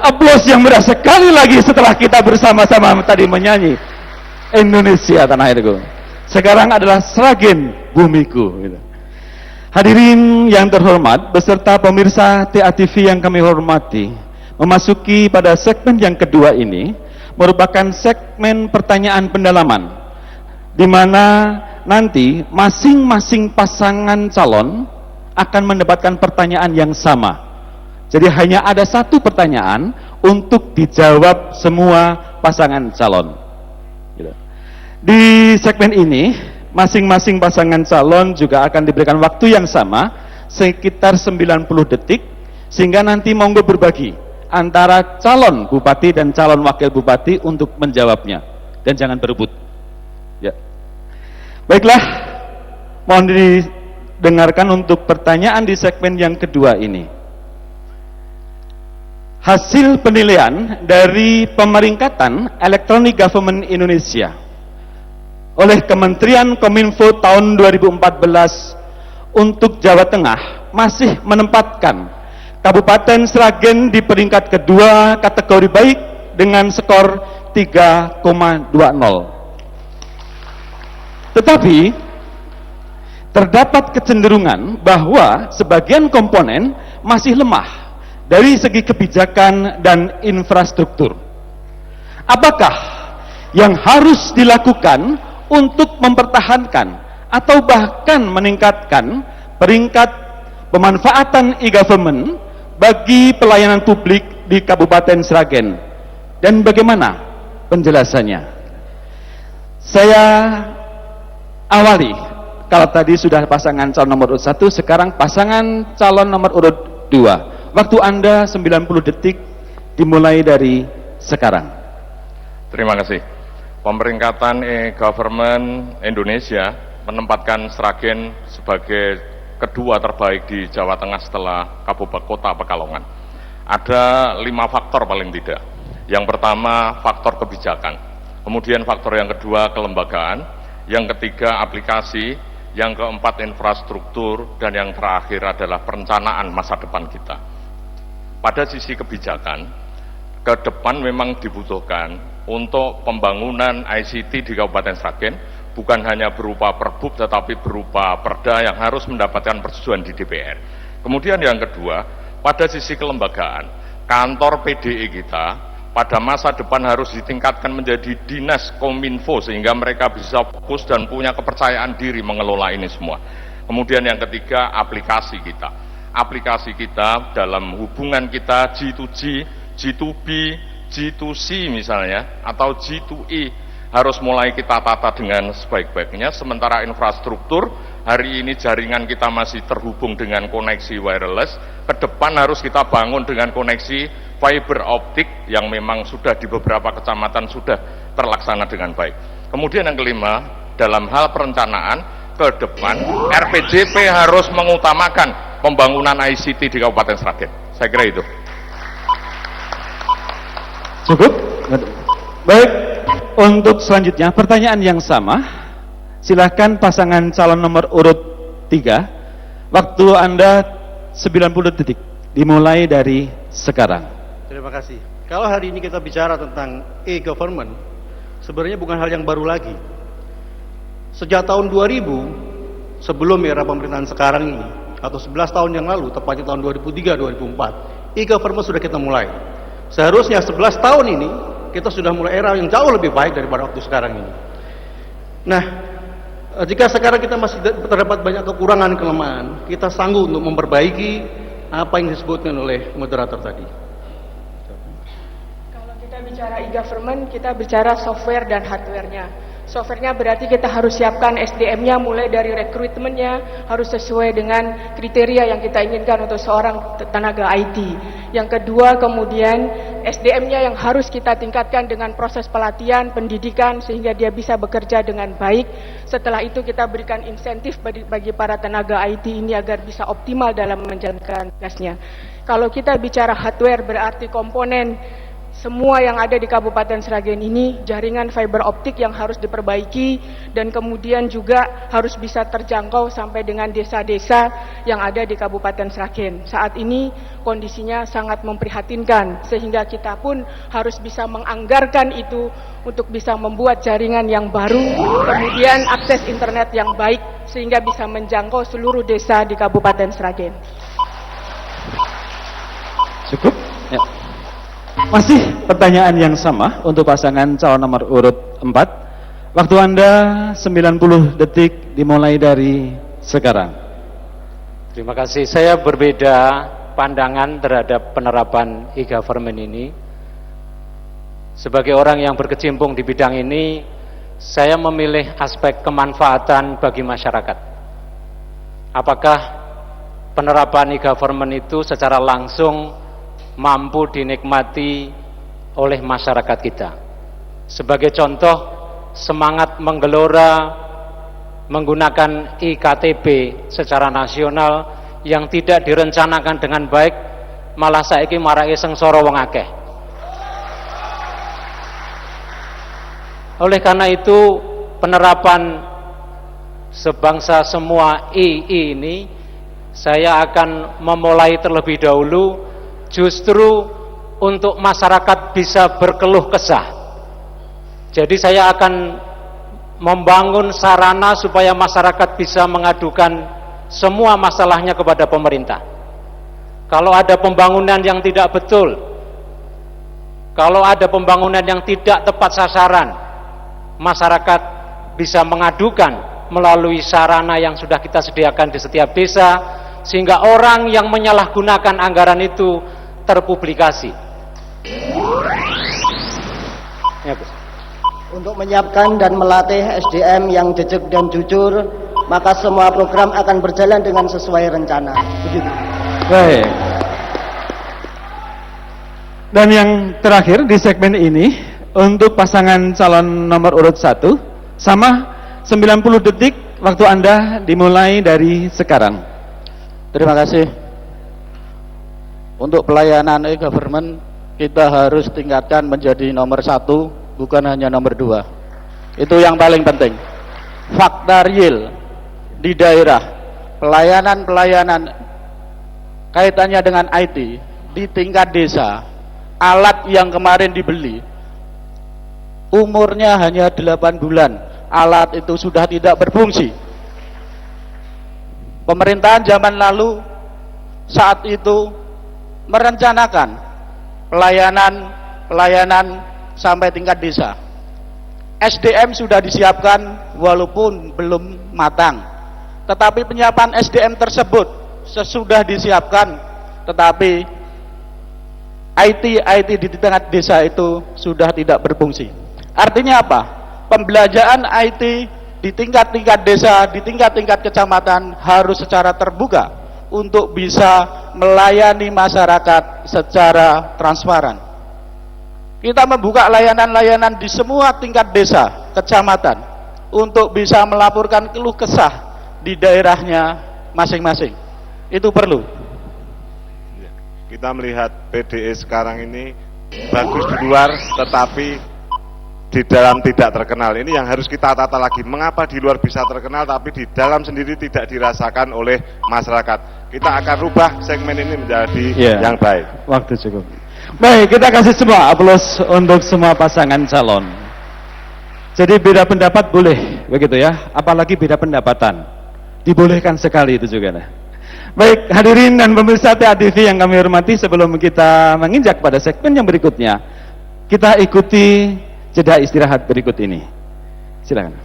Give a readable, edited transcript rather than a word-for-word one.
aplaus yang meriah sekali lagi setelah kita bersama-sama tadi menyanyi Indonesia tanah airku. Sekarang adalah Sragen bumiku. Gitu. Hadirin yang terhormat, beserta pemirsa TA-TV yang kami hormati, memasuki pada segmen yang kedua ini merupakan segmen pertanyaan pendalaman, di mana nanti masing-masing pasangan calon akan mendapatkan pertanyaan yang sama. Jadi hanya ada satu pertanyaan untuk dijawab semua pasangan calon. Gitu. Di segmen ini, masing-masing pasangan calon juga akan diberikan waktu yang sama, sekitar 90 detik, sehingga nanti monggo berbagi antara calon bupati dan calon wakil bupati untuk menjawabnya. Dan jangan berebut. Ya. Baiklah, mohon didengarkan untuk pertanyaan di segmen yang kedua ini. Hasil penilaian dari Pemeringkatan Electronic Government Indonesia oleh Kementerian Kominfo tahun 2014 untuk Jawa Tengah masih menempatkan Kabupaten Sragen di peringkat kedua kategori baik dengan skor 3,20. Tetapi terdapat kecenderungan bahwa sebagian komponen masih lemah dari segi kebijakan dan infrastruktur. Apakah yang harus dilakukan untuk mempertahankan atau bahkan meningkatkan peringkat pemanfaatan e-government bagi pelayanan publik di Kabupaten Sragen? Dan bagaimana penjelasannya? Saya awali, kalau tadi sudah pasangan calon nomor urut 1, sekarang pasangan calon nomor urut 2. Waktu Anda 90 detik dimulai dari sekarang. Terima kasih. Pemeringkatan e-government Indonesia menempatkan Sragen sebagai kedua terbaik di Jawa Tengah setelah Kabupaten Kota Pekalongan. Ada 5 faktor paling tidak. Yang pertama faktor kebijakan, kemudian faktor yang kedua kelembagaan, yang ketiga aplikasi, yang keempat infrastruktur, dan yang terakhir adalah perencanaan masa depan kita. Pada sisi kebijakan, ke depan memang dibutuhkan untuk pembangunan ICT di Kabupaten Sragen, bukan hanya berupa perbuk tetapi berupa perda yang harus mendapatkan persetujuan di DPR. Kemudian yang kedua, pada sisi kelembagaan, kantor PDE kita pada masa depan harus ditingkatkan menjadi dinas Kominfo sehingga mereka bisa fokus dan punya kepercayaan diri mengelola ini semua. Kemudian yang ketiga, aplikasi kita. Aplikasi kita dalam hubungan kita G2G, G2B, G2C misalnya, atau G2E harus mulai kita tata dengan sebaik-baiknya. Sementara infrastruktur, hari ini jaringan kita masih terhubung dengan koneksi wireless, ke depan harus kita bangun dengan koneksi fiber optik yang memang sudah di beberapa kecamatan sudah terlaksana dengan baik. Kemudian yang kelima, dalam hal perencanaan, ke depan RPJP harus mengutamakan pembangunan ICT di Kabupaten Sragen. Saya kira itu. Cukup? Baik, untuk selanjutnya pertanyaan yang sama. Silahkan pasangan calon nomor urut 3. Waktu Anda 90 detik. Dimulai dari sekarang. Terima kasih. Kalau hari ini kita bicara tentang e-government, sebenarnya bukan hal yang baru lagi. Sejak tahun 2000, sebelum era pemerintahan sekarang ini, atau 11 tahun yang lalu, tepatnya tahun 2003-2004, e-government sudah kita mulai. Seharusnya 11 tahun ini, kita sudah mulai era yang jauh lebih baik daripada waktu sekarang ini. Nah, jika sekarang kita masih terdapat banyak kekurangan, kelemahan, kita sanggup untuk memperbaiki apa yang disebutkan oleh moderator tadi. Kalau kita bicara e-government, kita bicara software dan hardware-nya. Software-nya berarti kita harus siapkan SDM-nya, mulai dari rekrutmennya harus sesuai dengan kriteria yang kita inginkan untuk seorang tenaga IT. Yang kedua, kemudian SDM-nya yang harus kita tingkatkan dengan proses pelatihan, pendidikan, sehingga dia bisa bekerja dengan baik. Setelah itu kita berikan insentif bagi para tenaga IT ini agar bisa optimal dalam menjalankan tugasnya. Kalau kita bicara hardware, berarti komponen semua yang ada di Kabupaten Sragen ini jaringan fiber optik yang harus diperbaiki dan kemudian juga harus bisa terjangkau sampai dengan desa-desa yang ada di Kabupaten Sragen. Saat ini kondisinya sangat memprihatinkan sehingga kita pun harus bisa menganggarkan itu untuk bisa membuat jaringan yang baru, kemudian akses internet yang baik sehingga bisa menjangkau seluruh desa di Kabupaten Sragen. Cukup? Ya. Masih pertanyaan yang sama untuk pasangan calon nomor urut 4. Waktu Anda 90 detik dimulai dari sekarang. Terima kasih. Saya berbeda pandangan terhadap penerapan e-government ini. Sebagai orang yang berkecimpung di bidang ini, saya memilih aspek kemanfaatan bagi masyarakat. Apakah penerapan e-government itu secara langsung mampu dinikmati oleh masyarakat kita? Sebagai contoh, semangat menggelora menggunakan iKTP secara nasional yang tidak direncanakan dengan baik, malah saiki marake sengsara wong akeh. Oleh karena itu, penerapan sebangsa semua ini saya akan memulai terlebih dahulu justru untuk masyarakat bisa berkeluh kesah. Jadi saya akan membangun sarana supaya masyarakat bisa mengadukan semua masalahnya kepada pemerintah. Kalau ada pembangunan yang tidak betul, kalau ada pembangunan yang tidak tepat sasaran, masyarakat bisa mengadukan melalui sarana yang sudah kita sediakan di setiap desa, sehingga orang yang menyalahgunakan anggaran itu terpublikasi. Ya, Bu. Untuk menyiapkan dan melatih SDM yang jejak dan jujur, maka semua program akan berjalan dengan sesuai rencana. Begitu. Baik. Dan yang terakhir di segmen ini untuk pasangan calon nomor urut 1 sama 90 detik, waktu Anda dimulai dari sekarang. Terima kasih. Untuk pelayanan e-government kita harus tingkatkan menjadi nomor 1, bukan hanya nomor 2. Itu yang paling penting. Fakta real di daerah, pelayanan kaitannya dengan IT di tingkat desa, alat yang kemarin dibeli umurnya hanya 8 bulan, alat itu sudah tidak berfungsi. Pemerintahan zaman lalu saat itu merencanakan pelayanan sampai tingkat desa. SDM sudah disiapkan walaupun belum matang, tetapi penyiapan SDM tersebut sesudah disiapkan, tetapi IT di tingkat desa itu sudah tidak berfungsi. Artinya apa? Pembelajaran IT di tingkat-tingkat desa, di tingkat-tingkat kecamatan harus secara terbuka untuk bisa melayani masyarakat secara transparan. Kita membuka layanan-layanan di semua tingkat desa, kecamatan, untuk bisa melaporkan keluh kesah di daerahnya masing-masing. Itu perlu. Kita melihat PDE sekarang ini bagus di luar, tetapi di dalam tidak terkenal. Ini yang harus kita tata lagi. Mengapa di luar bisa terkenal, tapi di dalam sendiri tidak dirasakan oleh masyarakat. Kita akan rubah segmen ini menjadi yang baik. Waktu cukup. Baik, kita kasih semua aplaus untuk semua pasangan calon. Jadi beda pendapat boleh, begitu ya. Apalagi beda pendapatan, dibolehkan sekali itu juga. Nah. Baik, hadirin dan pemirsa TATV yang kami hormati, sebelum kita menginjak pada segmen yang berikutnya, kita ikuti jeda istirahat berikut ini. Silakan.